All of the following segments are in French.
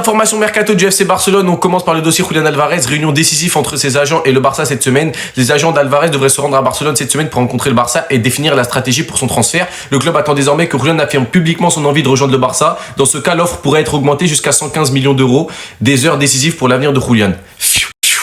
informations mercato du FC Barcelone. On commence par le dossier Julián Álvarez, réunion décisive entre ses agents et le Barça cette semaine. Les agents d'Álvarez devraient se rendre à Barcelone cette semaine pour rencontrer le Barça et définir la stratégie pour son transfert. Le club attend désormais que Julián affirme publiquement son envie de rejoindre le Barça. Dans ce cas, l'offre pourrait être augmentée jusqu'à 115 millions d'euros. Des heures décisives pour l'avenir de Julián.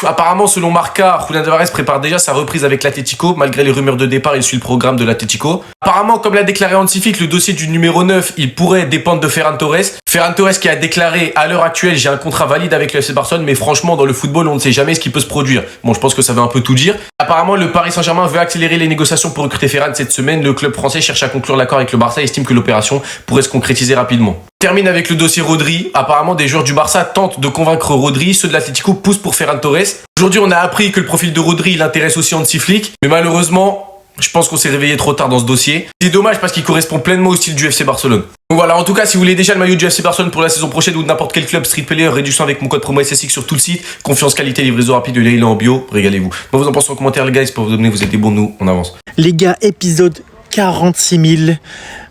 Apparemment, selon Marca, Julián Álvarez prépare déjà sa reprise avec l'Atlético. Malgré les rumeurs de départ, il suit le programme de l'Atlético. Apparemment, comme l'a déclaré Hansi Flick, le dossier du numéro 9, il pourrait dépendre de Ferran Torres. Ferran Torres qui a déclaré à l'heure actuelle, j'ai un contrat valide avec le FC Barcelone, mais franchement, dans le football, on ne sait jamais ce qui peut se produire. Bon, je pense que ça veut un peu tout dire. Apparemment, le Paris Saint-Germain veut accélérer les négociations pour recruter Ferran cette semaine. Le club français cherche à conclure l'accord avec le Barça et estime que l'opération pourrait se concrétiser rapidement. Termine avec le dossier Rodri. Apparemment, des joueurs du Barça tentent de convaincre Rodri. Ceux de l'Atlético poussent pour Ferran Torres. Aujourd'hui, on a appris que le profil de Rodri, il intéresse aussi Hansi Flick. Mais malheureusement, je pense qu'on s'est réveillé trop tard dans ce dossier. C'est dommage parce qu'il correspond pleinement au style du FC Barcelone. Donc voilà, en tout cas, si vous voulez déjà le maillot du FC Barcelone pour la saison prochaine ou de n'importe quel club street player, réduction avec mon code promo SSX sur tout le site. Confiance, qualité, livraison rapide, le lien est en bio. Régalez-vous. Moi, vous en pensez en commentaire, les gars. C'est pour vous abonner, vous êtes des bons, nous, on avance. Les gars, épisode 46 000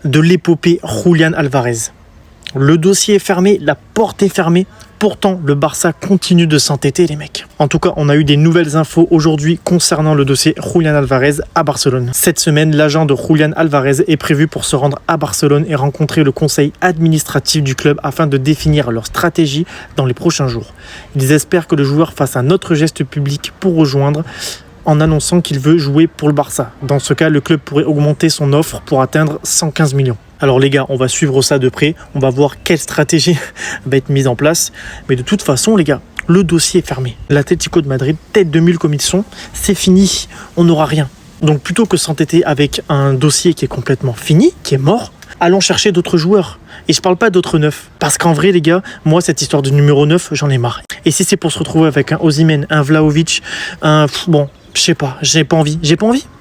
de l'épopée Julián Álvarez. Le dossier est fermé, la porte est fermée. Pourtant, le Barça continue de s'entêter, les mecs. En tout cas, on a eu des nouvelles infos aujourd'hui concernant le dossier Julián Álvarez à Barcelone. Cette semaine, l'agent de Julián Álvarez est prévu pour se rendre à Barcelone et rencontrer le conseil administratif du club afin de définir leur stratégie dans les prochains jours. Ils espèrent que le joueur fasse un autre geste public pour rejoindre en annonçant qu'il veut jouer pour le Barça. Dans ce cas, le club pourrait augmenter son offre pour atteindre 115 millions. Alors les gars, on va suivre ça de près, on va voir quelle stratégie va être mise en place. Mais de toute façon les gars, le dossier est fermé. L'Atlético de Madrid, tête de mule comme ils sont, c'est fini, on n'aura rien. Donc plutôt que s'entêter avec un dossier qui est complètement fini, qui est mort, allons chercher d'autres joueurs. Et je parle pas d'autres neufs. Parce qu'en vrai les gars, moi cette histoire de numéro 9, j'en ai marre. Et si c'est pour se retrouver avec un Osimhen, un Vlahovic, je sais pas, j'ai pas envie,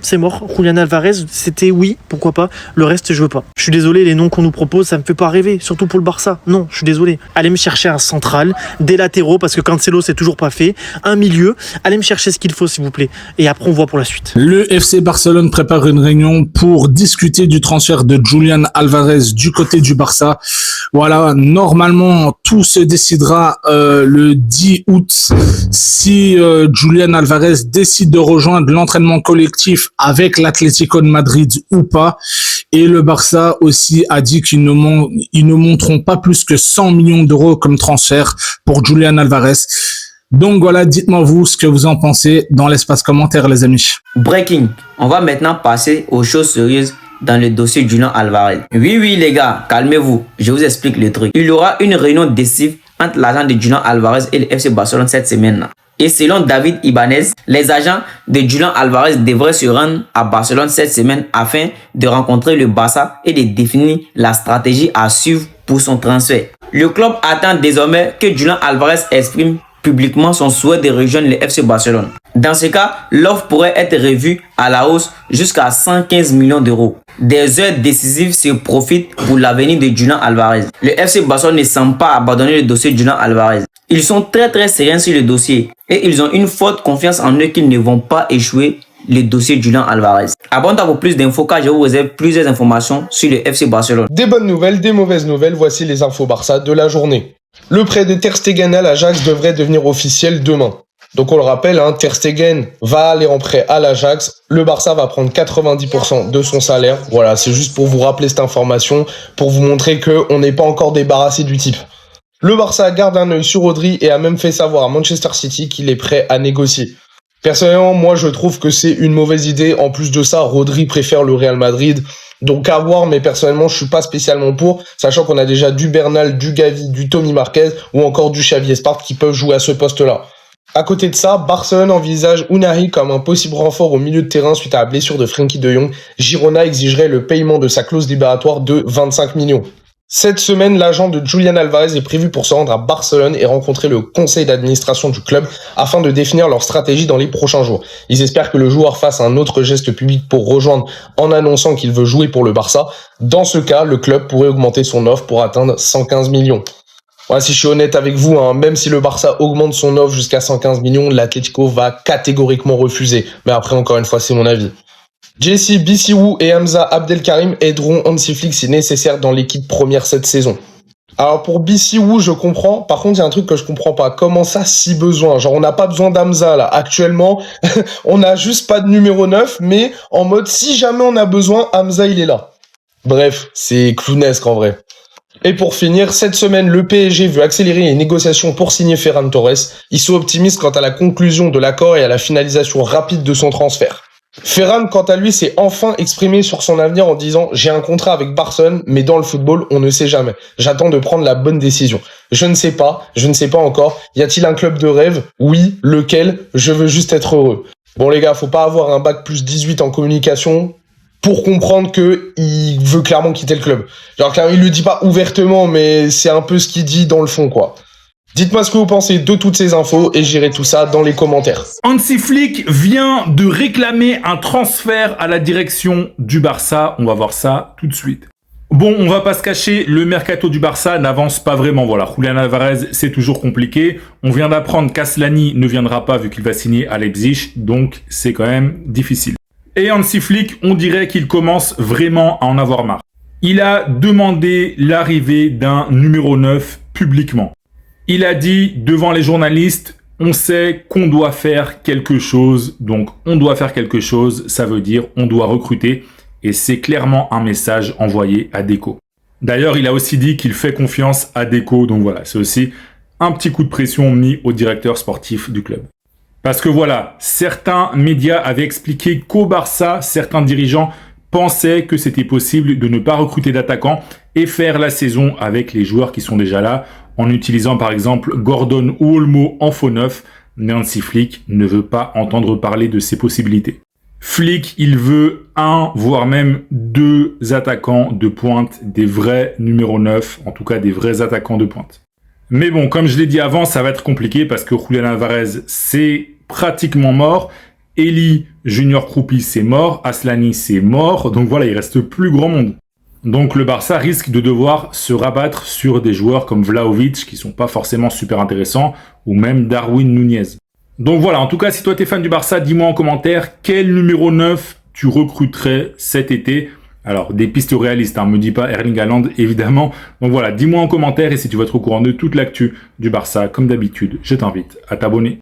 c'est mort. Julián Álvarez, c'était oui, pourquoi pas, le reste je veux pas. Je suis désolé, les noms qu'on nous propose, ça me fait pas rêver, surtout pour le Barça. Non, je suis désolé. Allez me chercher un central, des latéraux, parce que Cancelo c'est toujours pas fait, un milieu, allez me chercher ce qu'il faut s'il vous plaît. Et après on voit pour la suite. Le FC Barcelone prépare une réunion pour discuter du transfert de Julián Álvarez du côté du Barça. Voilà, normalement tout se décidera le 10 août si Julián Álvarez décide de rejoindre l'entraînement collectif avec l'Atlético de Madrid ou pas. Et le Barça aussi a dit qu'ils ne monteront pas plus que 100 millions d'euros comme transfert pour Julián Álvarez. Donc voilà, dites-moi vous ce que vous en pensez dans l'espace commentaire les amis. Breaking, on va maintenant passer aux choses sérieuses dans le dossier Julián Álvarez. Oui les gars, calmez-vous, je vous explique le truc. Il y aura une réunion décisive entre l'agent de Julián Álvarez et le FC Barcelone cette semaine. Et selon David Ibanez, les agents de Julián Álvarez devraient se rendre à Barcelone cette semaine afin de rencontrer le Barça et de définir la stratégie à suivre pour son transfert. Le club attend désormais que Julián Álvarez exprime publiquement son souhait de rejoindre le FC Barcelone. Dans ce cas, l'offre pourrait être revue à la hausse jusqu'à 115 millions d'euros. Des heures décisives se profitent pour l'avenir de Julián Álvarez. Le FC Barcelone ne semble pas abandonner le dossier de Julián Álvarez. Ils sont très sereins sur le dossier et ils ont une forte confiance en eux qu'ils ne vont pas échouer le dossier de Julián Álvarez. Abonnez-vous pour plus d'infos car je vous réserve plusieurs informations sur le FC Barcelone. Des bonnes nouvelles, des mauvaises nouvelles, voici les infos Barça de la journée. Le prêt de Ter Stegen à l'Ajax devrait devenir officiel demain. Donc on le rappelle, Ter Stegen va aller en prêt à l'Ajax. Le Barça va prendre 90% de son salaire. Voilà, c'est juste pour vous rappeler cette information, pour vous montrer qu'on n'est pas encore débarrassé du type. Le Barça garde un œil sur Rodri et a même fait savoir à Manchester City qu'il est prêt à négocier. Personnellement, moi je trouve que c'est une mauvaise idée. En plus de ça, Rodri préfère le Real Madrid. Donc à voir, mais personnellement je suis pas spécialement pour, sachant qu'on a déjà du Bernal, du Gavi, du Tony Marquez ou encore du Xavi Espart qui peuvent jouer à ce poste-là. À côté de ça, Barcelone envisage Unai comme un possible renfort au milieu de terrain suite à la blessure de Frenkie de Jong. Girona exigerait le paiement de sa clause libératoire de 25 millions. Cette semaine, l'agent de Julián Álvarez est prévu pour se rendre à Barcelone et rencontrer le conseil d'administration du club afin de définir leur stratégie dans les prochains jours. Ils espèrent que le joueur fasse un autre geste public pour rejoindre en annonçant qu'il veut jouer pour le Barça. Dans ce cas, le club pourrait augmenter son offre pour atteindre 115 millions. Ouais, si je suis honnête avec vous, même si le Barça augmente son offre jusqu'à 115 millions, l'Atlético va catégoriquement refuser. Mais après, encore une fois, c'est mon avis. Jesse Bissou et Hamza Abdelkarim aideront Hansi Flick si nécessaire dans l'équipe première cette saison. Alors pour BCU, je comprends. Par contre, il y a un truc que je comprends pas. Comment ça, si besoin? Genre, on n'a pas besoin d'Hamza, là. Actuellement, on n'a juste pas de numéro 9, mais en mode, si jamais on a besoin, Hamza, il est là. Bref, c'est clownesque en vrai. Et pour finir, cette semaine, le PSG veut accélérer les négociations pour signer Ferran Torres. Ils sont optimistes quant à la conclusion de l'accord et à la finalisation rapide de son transfert. Ferran, quant à lui, s'est enfin exprimé sur son avenir en disant « J'ai un contrat avec Barcelone, mais dans le football, on ne sait jamais. J'attends de prendre la bonne décision. Je ne sais pas encore. Y a-t-il un club de rêve? Oui, lequel? Je veux juste être heureux. » Bon les gars, faut pas avoir un bac plus 18 en communication pour comprendre que il veut clairement quitter le club. Genre, il le dit pas ouvertement, mais c'est un peu ce qu'il dit dans le fond, quoi. Dites-moi ce que vous pensez de toutes ces infos et j'irai tout ça dans les commentaires. Hansi Flick vient de réclamer un transfert à la direction du Barça. On va voir ça tout de suite. Bon, on va pas se cacher, le mercato du Barça n'avance pas vraiment. Voilà, Julián Alvarez, c'est toujours compliqué. On vient d'apprendre qu'Aslani ne viendra pas vu qu'il va signer à Leipzig, donc c'est quand même difficile. Et Hansi Flick, on dirait qu'il commence vraiment à en avoir marre. Il a demandé l'arrivée d'un numéro 9 publiquement. Il a dit devant les journalistes, on sait qu'on doit faire quelque chose. Donc on doit faire quelque chose, ça veut dire on doit recruter. Et c'est clairement un message envoyé à Deco. D'ailleurs, il a aussi dit qu'il fait confiance à Deco. Donc voilà, c'est aussi un petit coup de pression mis au directeur sportif du club. Parce que voilà, certains médias avaient expliqué qu'au Barça, certains dirigeants pensaient que c'était possible de ne pas recruter d'attaquants et faire la saison avec les joueurs qui sont déjà là, en utilisant par exemple Gordon ou Olmo en faux neuf. Mais Hansi Flick ne veut pas entendre parler de ces possibilités. Flick, il veut un, voire même 2 attaquants de pointe, des vrais numéros 9, en tout cas des vrais attaquants de pointe. Mais bon, comme je l'ai dit avant, ça va être compliqué parce que Julián Alvarez, c'est pratiquement mort. Eli Junior Kroupi, c'est mort. Aslani, c'est mort. Donc voilà, il reste plus grand monde. Donc le Barça risque de devoir se rabattre sur des joueurs comme Vlahovic, qui sont pas forcément super intéressants, ou même Darwin Núñez. Donc voilà, en tout cas, si toi t'es fan du Barça, dis-moi en commentaire quel numéro 9 tu recruterais cet été. Alors, des pistes réalistes, me dis pas Erling Haaland, évidemment. Donc voilà, dis-moi en commentaire et si tu veux être au courant de toute l'actu du Barça, comme d'habitude, je t'invite à t'abonner.